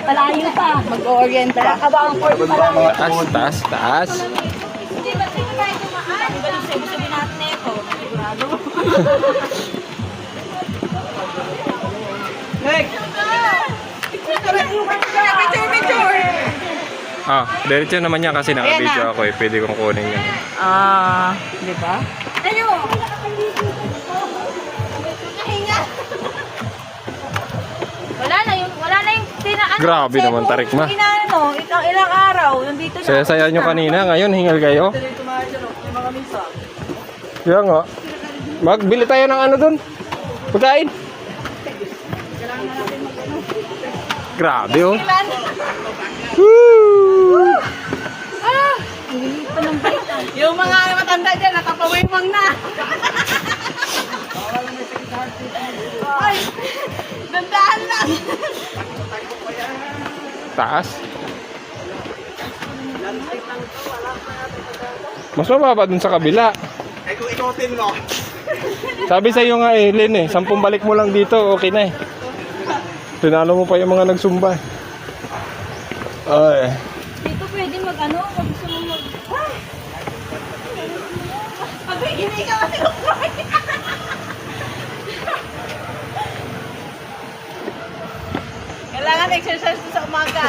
Malayo pa. Mag-orient pa. Nakakabang port pa lang. Taas, taas, taas. Hindi, ba't hindi tayo tumaan? Balik sa sabi natin na ito. Sigurado. Picture! Ah, diretso naman yan kasi naka-video ako eh. Pwede kong kunin yan. Di ba? Ano? Wala na yung tinaan. Grabe naman, tarik ma. Ilang araw, nandito na. Saya-saya nyo kanina, ngayon hingal kayo. Kaya nga. Magbili tayo ng ano dun. Pagkain. Grabe oh. Woo! Yung mga matanda dyan, nakapawimang na. Ay, dandaan lang. Taas. Mas mababa dun sa kabila. Ikutin mo. Sabi sa iyo nga eh, Lynn eh, 10 balik mo lang dito, okay na eh. Tinalo mo pa yung mga nagsumba. Ay. Dito pwede mag-ano, kung gusto mo mag... Ay! Hindi ka kasi kailangan exercise sa umaga.